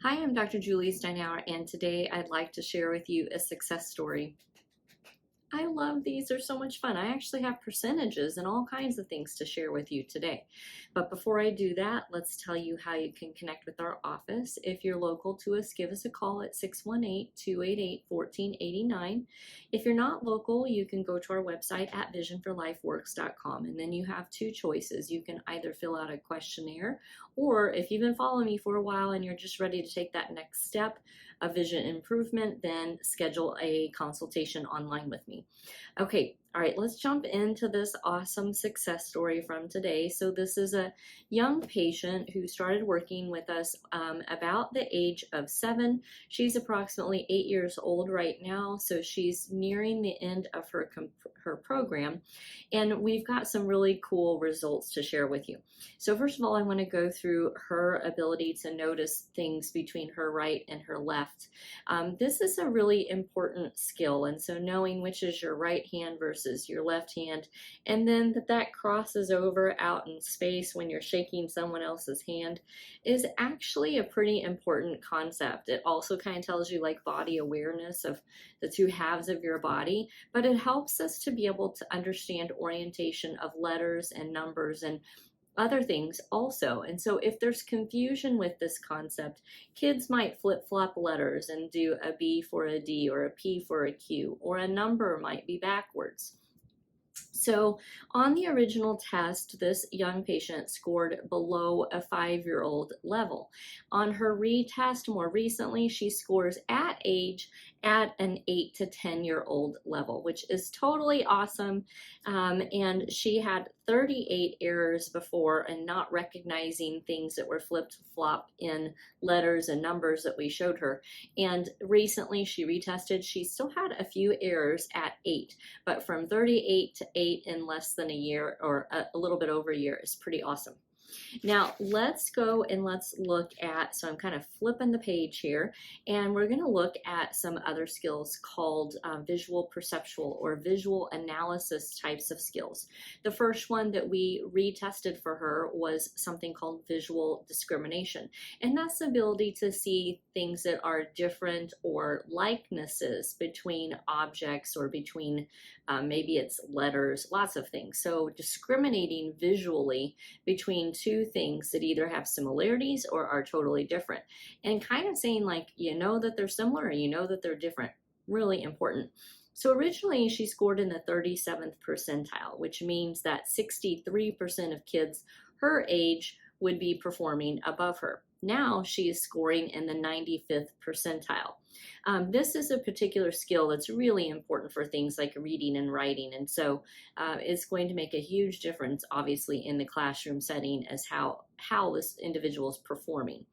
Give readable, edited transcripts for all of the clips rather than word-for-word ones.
Hi, I'm Dr. Julie Steinauer, and today I'd like to share with you a success story. I love these, they're so much fun. I actually have percentages and all kinds of things to share with you today. But before I do that, let's tell you how you can connect with our office. If you're local to us, give us a call at 618-288-1489. If you're not local, you can go to our website at visionforlifeworks.com, and then you have two choices. You can either fill out a questionnaire, or if you've been following me for a while and you're just ready to take that next step of vision improvement, then schedule a consultation online with me. Okay, all right, let's jump into this awesome success story from today. So this is a young patient who started working with us about the age of 7. She's approximately 8 years old right now, so she's nearing the end of her program, and we've got some really cool results to share with you. So first of all, I want to go through her ability to notice things between her right and her left. This is a really important skill, and so knowing which is your right hand versus your left hand, and then that crosses over out in space when you're shaking someone else's hand, is actually a pretty important concept. It also kind of tells you like body awareness of the two halves of your body, but it helps us to be able to understand orientation of letters and numbers and other things also. And so if there's confusion with this concept, kids might flip-flop letters and do a B for a D or a P for a Q, or a number might be backwards. So on the original test, this young patient scored below a 5-year-old level. On her retest more recently, she scores at age at an 8 to 10-year-old level, which is totally awesome. And she had 38 errors before and not recognizing things that were flip-flop in letters and numbers that we showed her. And recently she retested, she still had a few errors at 8, but from 38 to 8 in less than a year, or a little bit over a year, is pretty awesome. Now let's go and let's look at, so I'm kind of flipping the page here, and we're going to look at some other skills called visual perceptual or visual analysis types of skills. The first one that we retested for her was something called visual discrimination, and that's the ability to see things that are different or likenesses between objects or between maybe it's letters, lots of things. So discriminating visually between two things that either have similarities or are totally different, and kind of saying like, you know that they're similar or you know that they're different. Really important. So originally she scored in the 37th percentile, which means that 63% of kids her age would be performing above her. Now she is scoring in the 95th percentile. This is a particular skill that's really important for things like reading and writing, and so it's going to make a huge difference, obviously, in the classroom setting as how this individual is performing.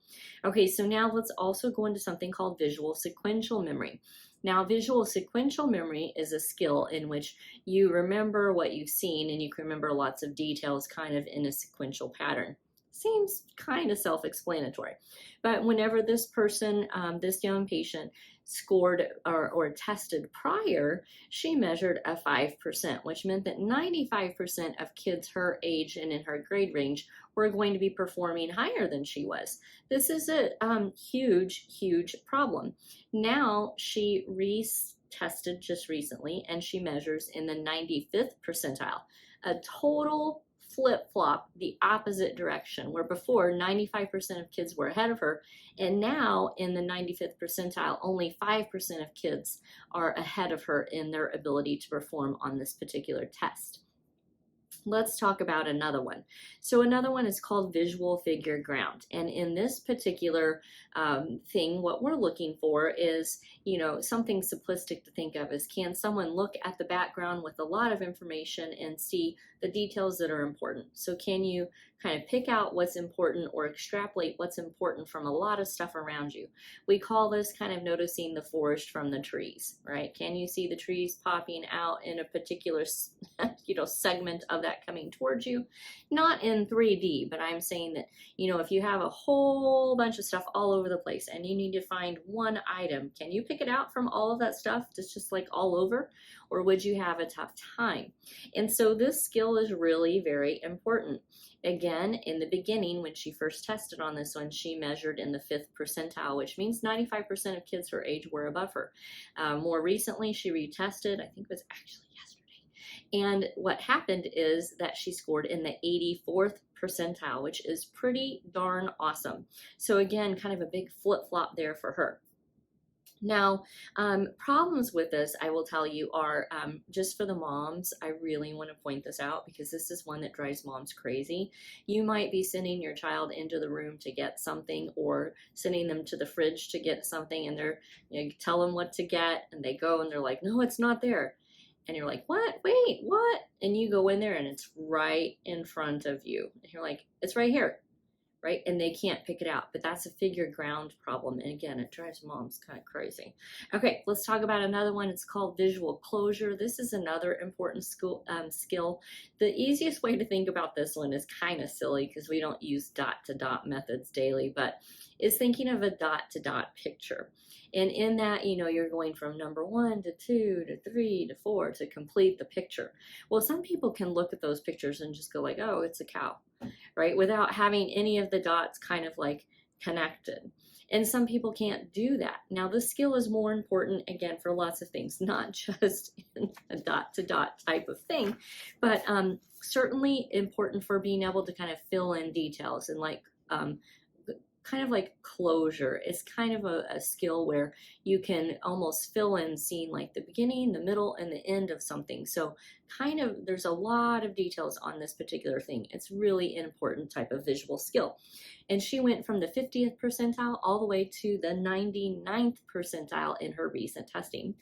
Okay, so now let's also go into something called visual sequential memory. Now, visual sequential memory is a skill in which you remember what you've seen, and you can remember lots of details kind of in a sequential pattern. Seems kind of self-explanatory, but whenever this person, this young patient, scored or tested prior, she measured a 5%, which meant that 95% of kids her age and in her grade range were going to be performing higher than she was. This is a huge problem. Now she retested just recently, and she measures in the 95th percentile, a total flip-flop the opposite direction, where before 95% of kids were ahead of her, and now in the 95th percentile only 5% of kids are ahead of her in their ability to perform on this particular test. Let's talk about another one. So another one is called visual figure ground. And in this particular thing, what we're looking for is, something simplistic to think of is, can someone look at the background with a lot of information and see the details that are important? So can you kind of pick out what's important or extrapolate what's important from a lot of stuff around you? We call this kind of noticing the forest from the trees, right? Can you see the trees popping out in a particular segment of that coming towards you. Not in 3D, but I'm saying that, you know, if you have a whole bunch of stuff all over the place and you need to find one item, can you pick it out from all of that stuff that's just like all over? Or would you have a tough time? And so this skill is really very important. Again, in the beginning, when she first tested on this one, she measured in the 5th percentile, which means 95% of kids her age were above her. More recently, she retested, I think it was actually yesterday. And what happened is that she scored in the 84th percentile, which is pretty darn awesome. So again, kind of a big flip-flop there for her. Now, problems with this, I will tell you, are just for the moms. I really want to point this out because this is one that drives moms crazy. You might be sending your child into the room to get something, or sending them to the fridge to get something, and you tell them what to get, and they go and they're like, no, it's not there. And you're like, what? Wait, what? And you go in there and it's right in front of you. And you're like, it's right here. Right? And they can't pick it out, but that's a figure ground problem. And again, it drives moms kind of crazy. Okay, let's talk about another one. It's called visual closure. This is another important skill. The easiest way to think about this one is kind of silly because we don't use dot-to-dot methods daily, but is thinking of a dot-to-dot picture. And in that, you know, you're going from number 1 to 2 to 3 to 4 to complete the picture. Well, some people can look at those pictures and just go like, oh, it's a cow, right? Without having any of the dots kind of like connected. And some people can't do that. Now, this skill is more important, again, for lots of things, not just in a dot-to-dot type of thing, but certainly important for being able to kind of fill in details and like kind of like closure. It's kind of a skill where you can almost fill in seeing like the beginning, the middle, and the end of something. So kind of there's a lot of details on this particular thing. It's really an important type of visual skill. And she went from the 50th percentile all the way to the 99th percentile in her recent testing.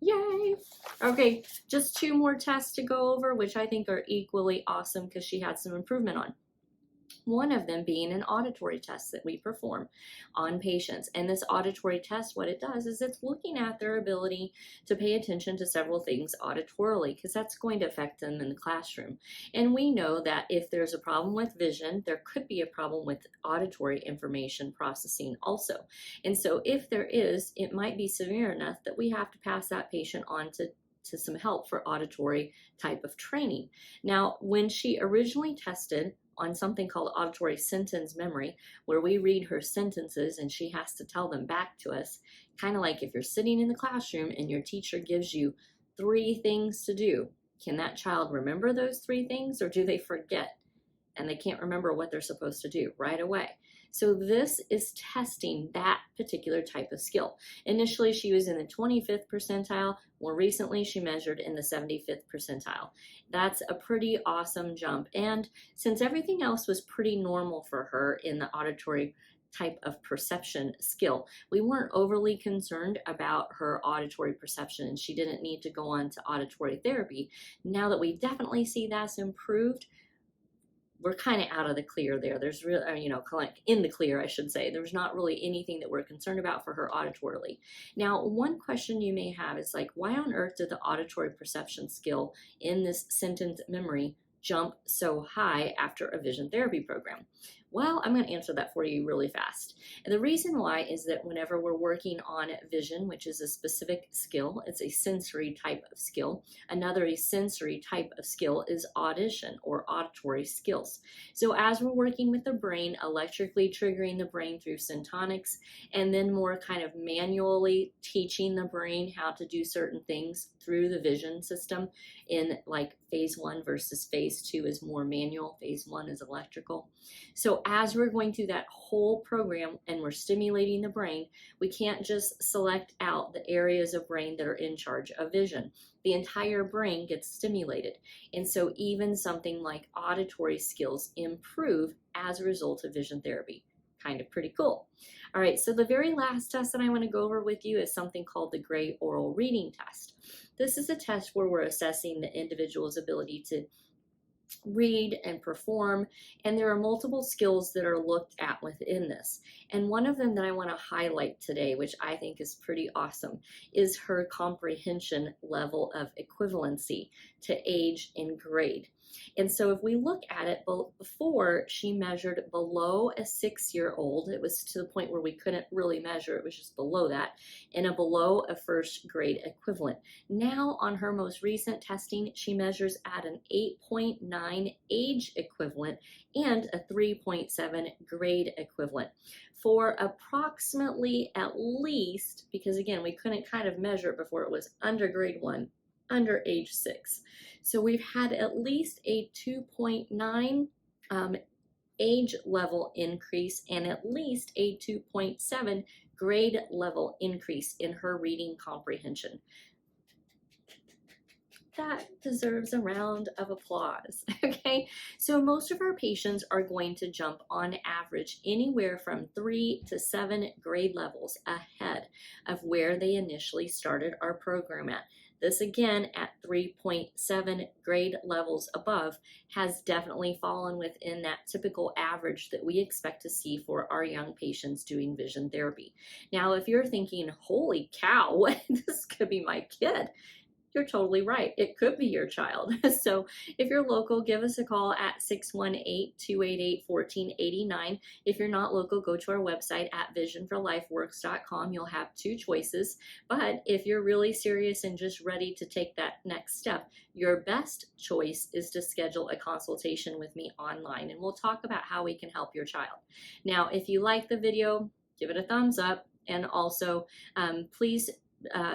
Yay! Okay, just 2 more tests to go over, which I think are equally awesome because she had some improvement on. One of them being an auditory test that we perform on patients. And this auditory test, what it does is it's looking at their ability to pay attention to several things auditorily, because that's going to affect them in the classroom. And we know that if there's a problem with vision, there could be a problem with auditory information processing also. And so if there is, it might be severe enough that we have to pass that patient on to some help for auditory type of training. Now, when she originally tested on something called auditory sentence memory, where we read her sentences and she has to tell them back to us, kind of like if you're sitting in the classroom and your teacher gives you 3 things to do. Can that child remember those 3 things, or do they forget and they can't remember what they're supposed to do right away? So this is testing that particular type of skill. Initially, she was in the 25th percentile. More recently, she measured in the 75th percentile. That's a pretty awesome jump. And since everything else was pretty normal for her in the auditory type of perception skill, we weren't overly concerned about her auditory perception, and she didn't need to go on to auditory therapy. Now that we definitely see that's improved, we're kind of out of the clear there. There's really, you know, in the clear, I should say. There's not really anything that we're concerned about for her auditorily. Now, one question you may have is like, why on earth did the auditory perception skill in this sentence memory jump so high after a vision therapy program? Well, I'm going to answer that for you really fast. And the reason why is that whenever we're working on vision, which is a specific skill, it's a sensory type of skill. Another sensory type of skill is audition or auditory skills. So as we're working with the brain, electrically triggering the brain through syntonics, and then more kind of manually teaching the brain how to do certain things through the vision system, in like phase 1 versus phase 2 is more manual, phase 1 is electrical. So as we're going through that whole program and we're stimulating the brain, we can't just select out the areas of brain that are in charge of vision. The entire brain gets stimulated. And so even something like auditory skills improve as a result of vision therapy. Kind of pretty cool. All right, so the very last test that I want to go over with you is something called the Gray Oral Reading Test. This is a test where we're assessing the individual's ability to read and perform, and there are multiple skills that are looked at within this. And one of them that I want to highlight today, which I think is pretty awesome, is her comprehension level of equivalency to age and grade. And so if we look at it, before she measured below a 6-year-old, it was to the point where we couldn't really measure, it was just below that, and a below a first grade equivalent. Now on her most recent testing, she measures at an 8.9 age equivalent and a 3.7 grade equivalent for approximately, at least, because again, we couldn't kind of measure it before, it was under grade 1, under age 6. So we've had at least a 2.9 age level increase and at least a 2.7 grade level increase in her reading comprehension. That deserves a round of applause. Okay, so most of our patients are going to jump on average anywhere from 3 to 7 grade levels ahead of where they initially started our program at. This again at 3.7 grade levels above has definitely fallen within that typical average that we expect to see for our young patients doing vision therapy. Now, if you're thinking, holy cow, this could be my kid, you're totally right. It could be your child. So if you're local, give us a call at 618-288-1489. If you're not local, go to our website at visionforlifeworks.com. You'll have 2 choices. But if you're really serious and just ready to take that next step, your best choice is to schedule a consultation with me online, and we'll talk about how we can help your child. Now, if you like the video, give it a thumbs up, and also please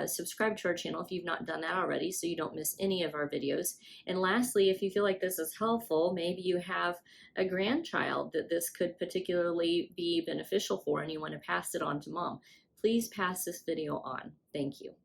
subscribe to our channel if you've not done that already so you don't miss any of our videos. And lastly, if you feel like this is helpful, maybe you have a grandchild that this could particularly be beneficial for and you want to pass it on to mom, please pass this video on. Thank you.